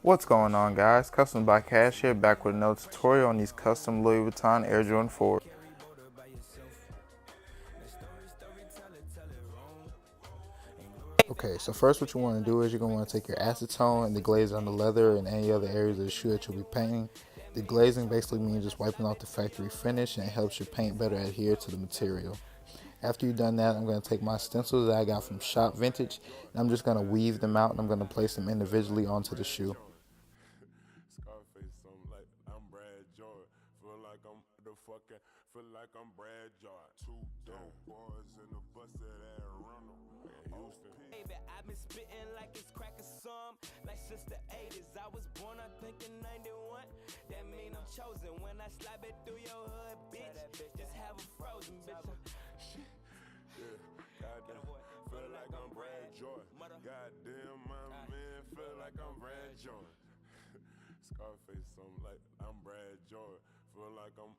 What's going on, guys? CustomsByCash here, back with another tutorial on these custom Louis Vuitton Air Jordan 4. Okay, so first what you want to do is you're going to want to take your acetone and the glaze on the leather and any other areas of the shoe that you'll be painting. The glazing basically means just wiping off the factory finish, and it helps your paint better adhere to the material. After you've done that, I'm going to take my stencils that I got from Shop Vintage, and I'm just going to weave them out, and I'm going to place them individually onto the shoe. Feel like I'm Brad Yard. Two dope boys in the bus of that Ronald. Houston. Baby, I've been spitting like it's crack or some. Like since the 80s. I was born, I think in 91. That mean I'm chosen when I slide it through your hood, bitch. Just have a frozen, bitch. Yeah, goddamn. Feel like I'm Brad Jordan. Goddamn, my man. Feel like I'm Brad Jordan. Scarface, something like I'm Brad Jordan. Feel like I'm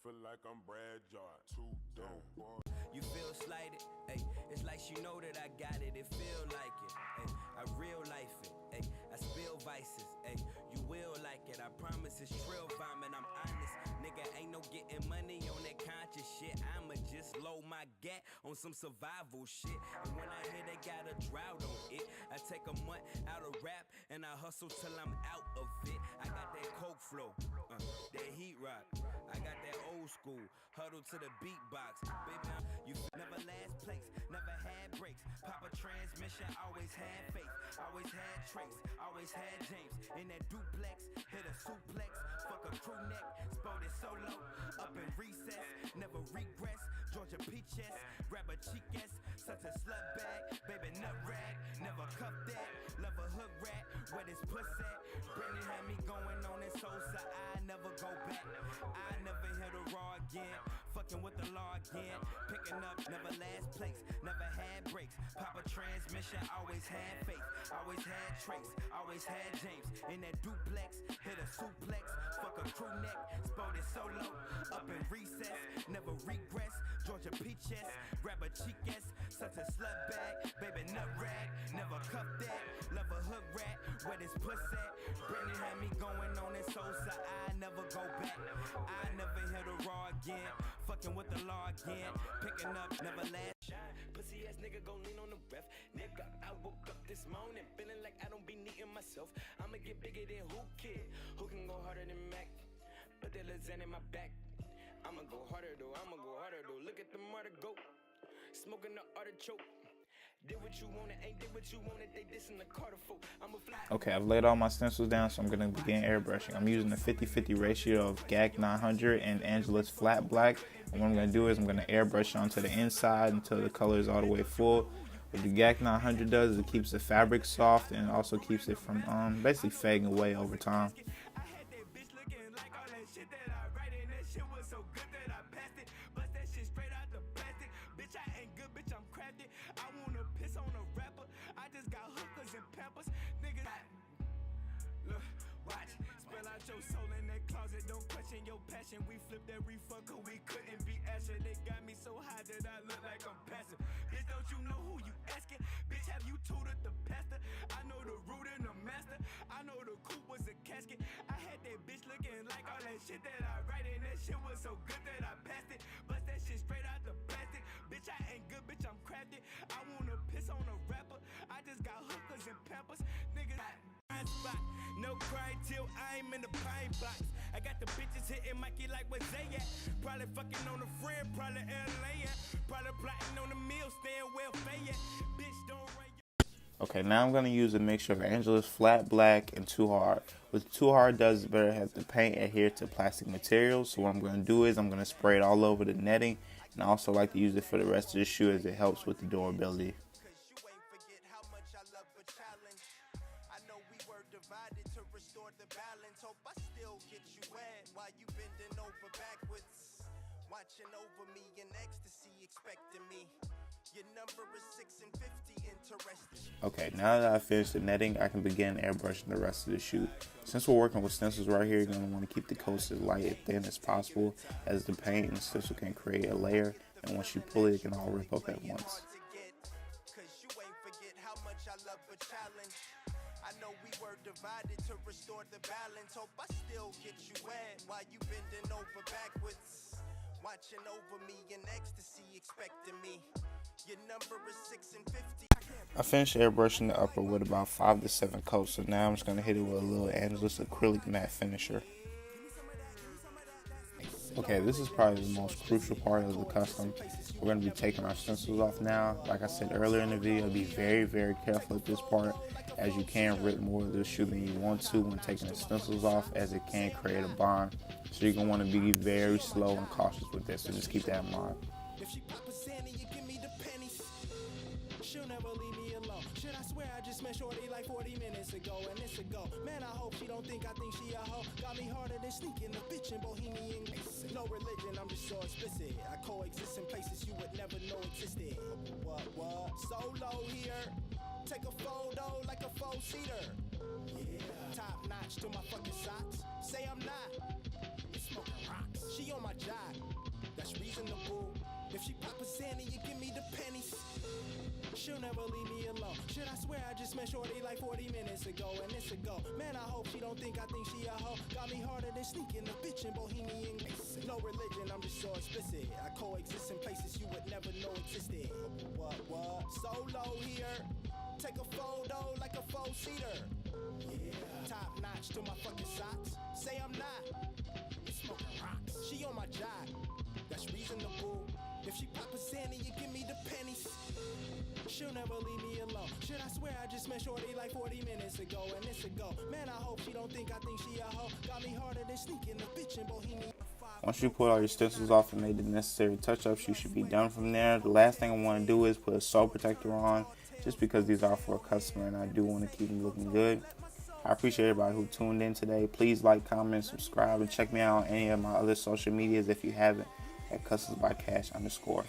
feel like I'm Brad Yard. Two dope boys. You feel slighted, ayy. It's like you know that I got it. It feel like it, ayy. I real life it, ayy. I spill vices, ayy. You will like it. I promise it's trill vomit. I'm honest, nigga. Ain't no getting money on that conscious shit. I'ma just load my gat on some survival shit. And when I hear they got a drought on it, I take a month out of rap and I hustle till I'm out of it. I got that coke flow, that heat rock. I got that old school huddle to the beatbox. Baby, you never last place, never had breaks. Pop a transmission, always had faith, always had trace, always had James in that duplex. Hit a suplex, fuck a crew neck, spotted solo, up in recess, never regress. Georgia peaches, grab a cheek-ass, such a slut bag, baby nut rag, never cuff that, love a hood rat, where this pussy at. Brittany had me going on this soul, so I never go back. I never hit a raw again, fucking with the law again. Picking up, never last place, never had breaks. Pop a transmission, always had faith, always had trace, always had James in that duplex. Hit a suplex, fuck a crew neck, spotted solo, up in recess, never regress. Georgia peaches, grab a cheek-ass, such a slut bag, baby nut rag, never cuff that, love a hood rat, where this pussy at. Brittany had me going on this soul, so I never go back. I never hit a raw again, fucking with the law again. Picking up, never last shine. Pussy ass nigga gon' lean on the ref. Nigga, I woke up this morning feeling like I don't be needing myself. I'ma get bigger than who kid? Who can go harder than Mac? Put that lasagna in my back. I'ma go harder though, I'ma go harder though. Look at the murder go. Smoking the artichoke. Did what you wanted, ain't did what you wanted. They dissing the Carter folk. I'ma fly. Okay, I've laid all my stencils down, so I'm going to begin airbrushing. I'm using a 50-50 ratio of GAC 900 and Angela's flat black. And what I'm going to do is I'm going to airbrush onto the inside until the color is all the way full. What the GAC 900 does is it keeps the fabric soft and also keeps it from basically fading away over time. Your soul in that closet, don't question your passion. We flipped that reefer cause we couldn't be asher. They got me so high that I look like I'm passive. Bitch, don't you know who you asking? Bitch, have you tutored the pastor? I know the root and the master. I know the coupe was a casket. I had that bitch looking like all that shit that I write, and that shit was so good that I passed it. Bust that shit straight out the plastic. Bitch, I ain't good, bitch, I'm crafty. I wanna piss on a rapper. I just got hookers and pampers. Niggas, spot. No cry till I'm in the pine box. I got the bitches hitting Mikey like where they at. Probably fucking on a friend, probably LA at. Probably plotting on the meal, staying well fed. Bitch, don't write. Okay, now I'm going to use a mixture of Angela's flat black and Too Hard. What Too Hard does is better have the paint adhere to plastic materials. So what I'm going to do is I'm going to spray it all over the netting. And I also like to use it for the rest of the shoe as it helps with the durability. Divided to restore the balance. Hope I still get you wet while you bending over backwards, watching over me in ecstasy, expecting me. Your number is 6 and 50. Interested. Okay, now that I've finished the netting, I can begin airbrushing the rest of the shoe. Since we're working with stencils right here, you're going to want to keep the coats as light and thin as possible, as the paint and stencil can create a layer, and once you pull it, it can all rip up at once. Cause you ain't forget how much I love a challenge. I know know we were divided to restore the balance. Hope I still get you wet while you bending over backwards, watching over me in ecstasy, expecting me. Your number is 6 and 50. I finished airbrushing the upper with about 5 to 7 coats, so now I'm just going to hit it with a little Angelus acrylic matte finisher. Okay, this is probably the most crucial part of the custom. We're going to be taking our stencils off now. Like I said earlier in the video, be very, very careful at this part, as you can rip more of the shoe than you want to when taking the stencils off, as it can create a bond. So you're going to want to be very slow and cautious with this, so just keep that in mind. If she pop a Sandy, you give me the pennies. She'll never leave me alone. Should I swear I just met shorty like 40 minutes ago, and it's a go. Man, I hope she don't think I think she a hoe. Got me harder than sneaking a bitch in Bohemian. No religion, I'm just so explicit. I coexist in places you would never know existed. What? Solo here. Take a photo like a 4-seater. Yeah. Top notch to my fucking socks. Say I'm not. You smoking rocks. She on my job. That's reasonable. If she pop a Sandy, you give me the pennies. She'll never leave me alone. Should I swear I just met shorty like 40 minutes ago, and it's a go. Man, I hope she don't think I think she a hoe. Got me harder than sneaking a bitch in Bohemian. No religion, I'm just so explicit. I coexist in places you would never know existed. What? Solo here. Take a photo like a 4-seater. Yeah. Top notch to my fucking socks. Say I'm not. You smoking rocks. She on my job. That's reasonable. If she pop a Sandy, you give me the pennies. She'll never leave me alone. Should I swear I just met shorty like 40 minutes ago, and it's a go. Man, I hope she don't think I think she a hoe. Got me harder than sneaking a bitch in Bohemian. Once you pull all your stencils off and made the necessary touch-ups, you should be done from there. The last thing I want to do is put a sole protector on, just because these are for a customer and I do want to keep them looking good. I appreciate everybody who tuned in today. Please like, comment, subscribe, and check me out on any of my other social medias if you haven't, at CustomsByCash_.